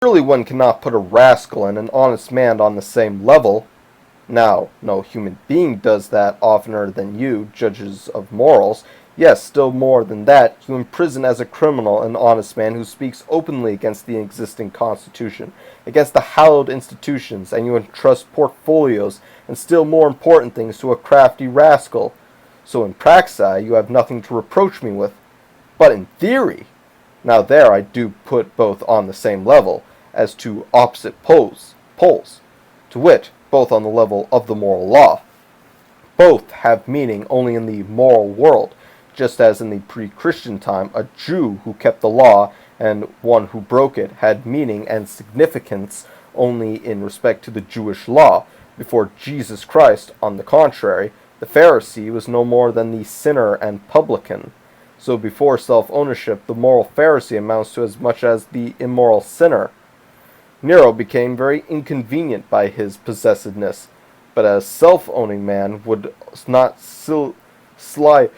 Surely one cannot put a rascal and an honest man on the same level. Now, no human being does that oftener than you, judges of morals. Yes, still more than that, you imprison as a criminal an honest man who speaks openly against the existing constitution, against the hallowed institutions, and you entrust portfolios and still more important things to a crafty rascal. So in praxi, you have nothing to reproach me with. But in theory, now there I do put both on the same level, as to opposite poles, to wit, both on the level of the moral law. Both have meaning only in the moral world, just as in the pre-Christian time a Jew who kept the law and one who broke it had meaning and significance only in respect to the Jewish law. Before Jesus Christ, on the contrary, the Pharisee was no more than the sinner and publican. So before self-ownership, the moral Pharisee amounts to as much as the immoral sinner. Nero became very inconvenient by his possessiveness, but as self-owning man would not slyly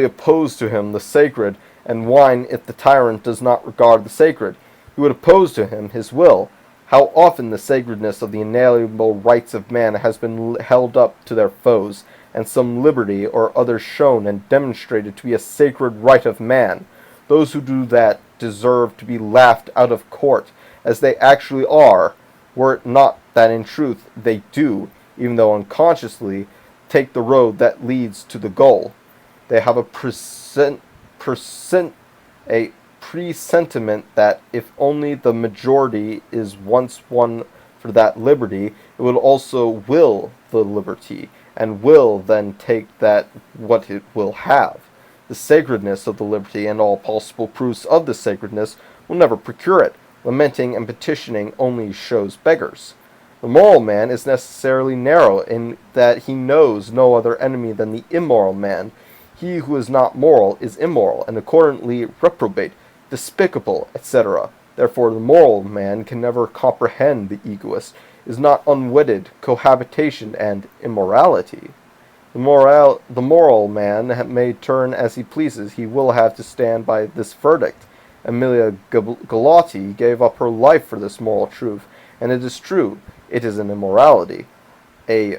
oppose to him the sacred, and whine if the tyrant does not regard the sacred. He would oppose to him his will. How often the sacredness of the inalienable rights of man has been held up to their foes, and some liberty or other shown and demonstrated to be a sacred right of man. Those who do that deserve to be laughed out of court, as they actually are, were it not that in truth they do, even though unconsciously, take the road that leads to the goal. They have a presentiment that if only the majority is once won for that liberty, it will also will the liberty, and will then take that what it will have. The sacredness of the liberty and all possible proofs of the sacredness will never procure it. Lamenting and petitioning only shows beggars. The moral man is necessarily narrow in that he knows no other enemy than the immoral man. He who is not moral is immoral, and accordingly reprobate, despicable, etc. Therefore the moral man can never comprehend the egoist, is not unwedded cohabitation and immorality. The moral man may turn as he pleases, he will have to stand by this verdict. Amelia Galati gave up her life for this moral truth, and it is true, it is an immorality. A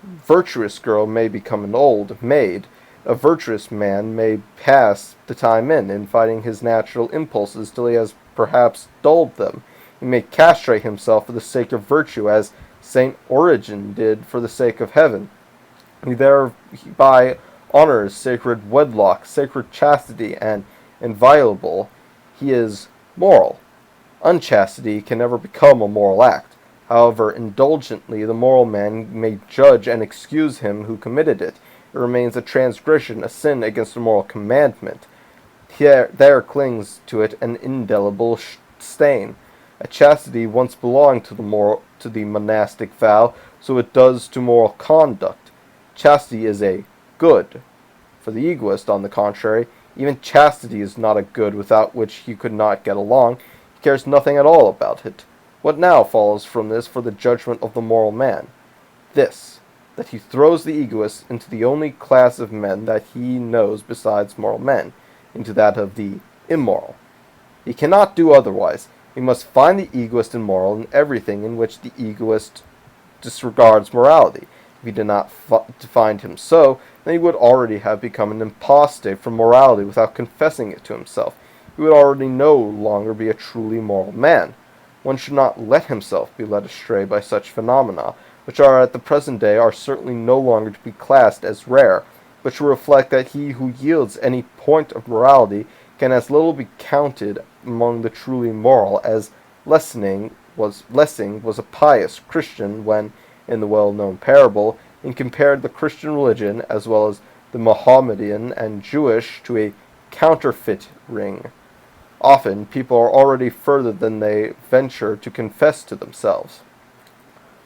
virtuous girl may become an old maid. A virtuous man may pass the time in fighting his natural impulses till he has perhaps dulled them. He may castrate himself for the sake of virtue, as Saint Origen did for the sake of heaven. He thereby honors sacred wedlock, sacred chastity, and inviolable. He is moral. Unchastity can never become a moral act. However indulgently the moral man may judge and excuse him who committed it, it remains a transgression, a sin against a moral commandment. There clings to it an indelible stain. A chastity once belonged to the monastic vow, so it does to moral conduct. Chastity is a good. For the egoist, on the contrary, even chastity is not a good without which he could not get along. He cares nothing at all about it. What now follows from this for the judgment of the moral man? This, that he throws the egoist into the only class of men that he knows besides moral men, into that of the immoral. He cannot do otherwise. He must find the egoist immoral in everything in which the egoist disregards morality. If he did not find him so, then he would already have become an apostate from morality without confessing it to himself. He would already no longer be a truly moral man. One should not let himself be led astray by such phenomena, which are at the present day are certainly no longer to be classed as rare, but should reflect that he who yields any point of morality can as little be counted among the truly moral as Lessing was a pious Christian when, in the well-known parable, he compared the Christian religion, as well as the Mohammedan and Jewish, to a counterfeit ring. Often, people are already further than they venture to confess to themselves.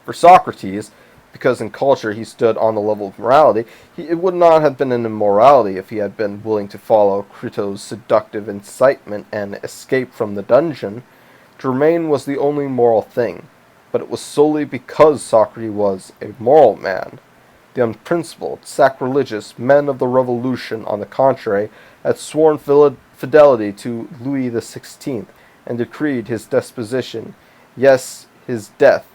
For Socrates, because in culture he stood on the level of morality, it would not have been an immorality if he had been willing to follow Crito's seductive incitement and escape from the dungeon. To remain was the only moral thing, but it was solely because Socrates was a moral man. The unprincipled, sacrilegious men of the Revolution, on the contrary, had sworn fidelity to Louis XVI, and decreed his disposition, yes, his death,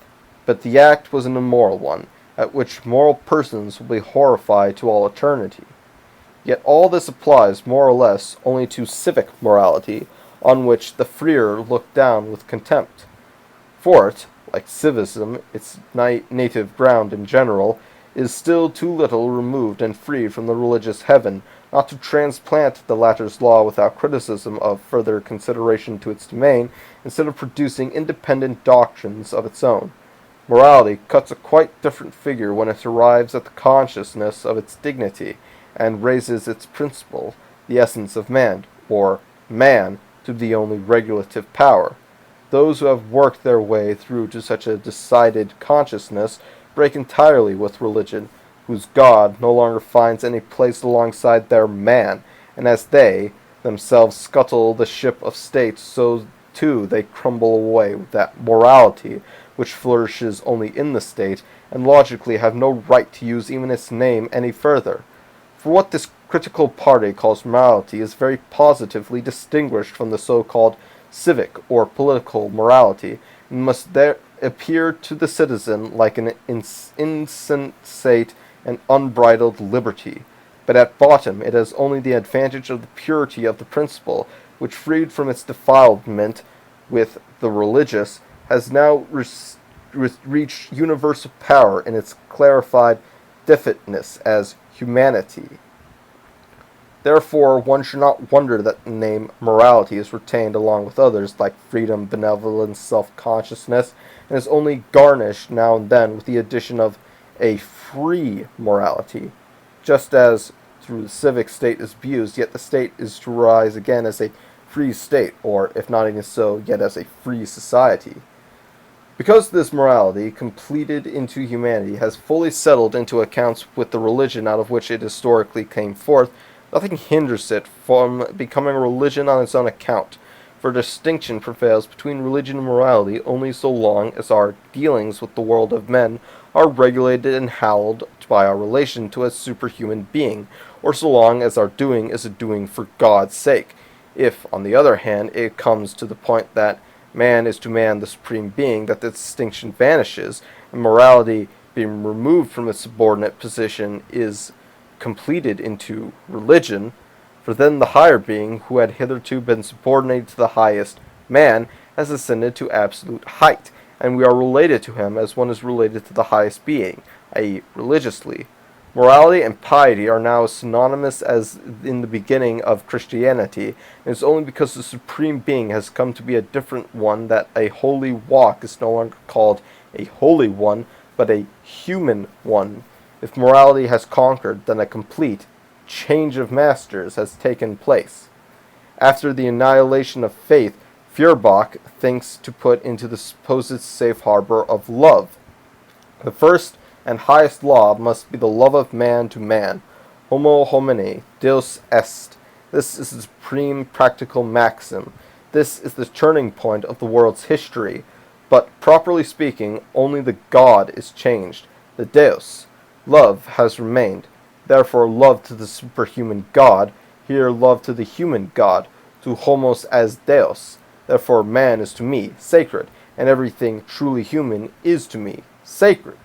but the act was an immoral one, at which moral persons will be horrified to all eternity. Yet all this applies more or less only to civic morality, on which the freer look down with contempt. For it, like civism, its native ground in general, is still too little removed and free from the religious heaven, not to transplant the latter's law without criticism of further consideration to its domain, instead of producing independent doctrines of its own. Morality cuts a quite different figure when it arrives at the consciousness of its dignity, and raises its principle, the essence of man, or man, to be the only regulative power. Those who have worked their way through to such a decided consciousness break entirely with religion, whose God no longer finds any place alongside their man, and as they themselves scuttle the ship of state, so too they crumble away with that morality which flourishes only in the state, and logically have no right to use even its name any further. For what this critical party calls morality is very positively distinguished from the so-called civic or political morality, and must there appear to the citizen like an insensate and unbridled liberty. But at bottom it has only the advantage of the purity of the principle, which, freed from its defilement with the religious, has now reached universal power in its clarified definiteness as humanity. Therefore, one should not wonder that the name morality is retained along with others like freedom, benevolence, self-consciousness, and is only garnished now and then with the addition of a free morality. Just as through the civic state is abused, yet the state is to rise again as a free state, or, if not even so, yet as a free society. Because this morality, completed into humanity, has fully settled into accounts with the religion out of which it historically came forth, nothing hinders it from becoming a religion on its own account, for distinction prevails between religion and morality only so long as our dealings with the world of men are regulated and hallowed by our relation to a superhuman being, or so long as our doing is a doing for God's sake. If, on the other hand, it comes to the point that man is to man the supreme being, that the distinction vanishes, and morality, being removed from its subordinate position, is completed into religion, for then the higher being, who had hitherto been subordinated to the highest, man, has ascended to absolute height, and we are related to him as one is related to the highest being, i.e., religiously. Morality and piety are now as synonymous as in the beginning of Christianity, and it is only because the Supreme Being has come to be a different one that a holy walk is no longer called a holy one, but a human one. If morality has conquered, then a complete change of masters has taken place. After the annihilation of faith, Feuerbach thinks to put into the supposed safe harbor of love. The first and highest law must be the love of man to man. Homo homini, Deus est. This is the supreme practical maxim. This is the turning point of the world's history. But, properly speaking, only the God is changed, the Deus. Love has remained. Therefore, love to the superhuman God, here love to the human God, to homos as Deus. Therefore, man is to me sacred, and everything truly human is to me sacred.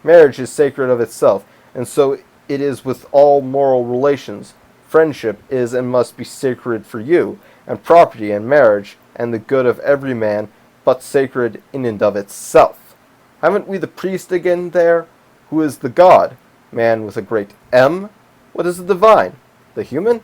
Marriage is sacred of itself, and so it is with all moral relations. Friendship is and must be sacred for you, and property and marriage, and the good of every man, but sacred in and of itself. Haven't we the priest again there? Who is the God? Man with a great M? What is the divine? The human?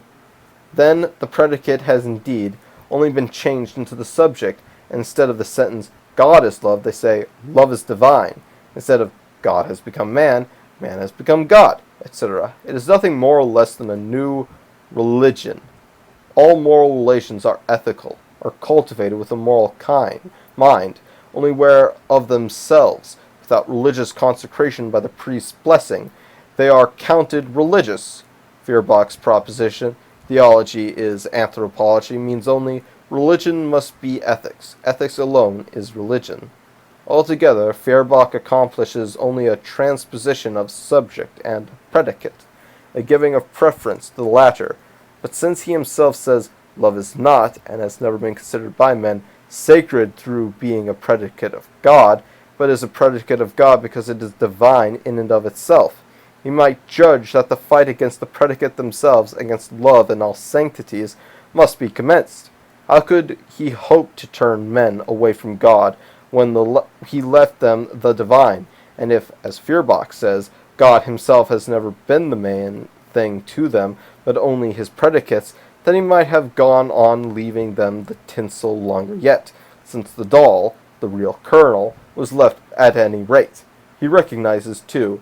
Then the predicate has indeed only been changed into the subject, and instead of the sentence, God is love, they say, love is divine. Instead of God has become man, man has become God, etc. It is nothing more or less than a new religion. All moral relations are ethical, are cultivated with a moral mind, only where of themselves, without religious consecration by the priest's blessing, they are counted religious. Feuerbach's proposition, theology is anthropology, means only religion must be ethics. Ethics alone is religion. Altogether, Feuerbach accomplishes only a transposition of subject and predicate, a giving of preference to the latter. But since he himself says love is not, and has never been considered by men, sacred through being a predicate of God, but is a predicate of God because it is divine in and of itself. He might judge that the fight against the predicate themselves, against love and all sanctities, must be commenced. How could he hope to turn men away from God when he left them the divine? And if, as Feuerbach says, God himself has never been the main thing to them, but only his predicates, then he might have gone on leaving them the tinsel longer yet, since the doll, the real kernel, was left at any rate. He recognizes, too,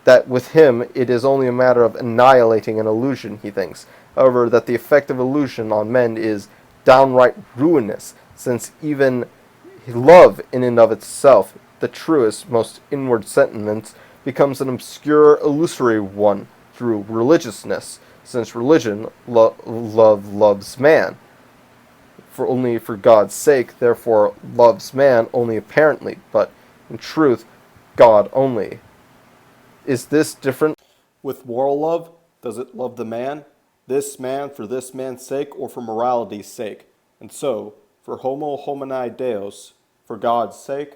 that with him it is only a matter of annihilating an illusion, he thinks, however, that the effect of illusion on men is downright ruinous, since even love in and of itself, the truest, most inward sentiment, becomes an obscure, illusory one through religiousness, since religion, love loves man, for only for God's sake, therefore loves man only apparently, but in truth, God only. Is this different With moral love, does it love the man, this man for this man's sake, or for morality's sake? And so, for homo homini deus, for God's sake,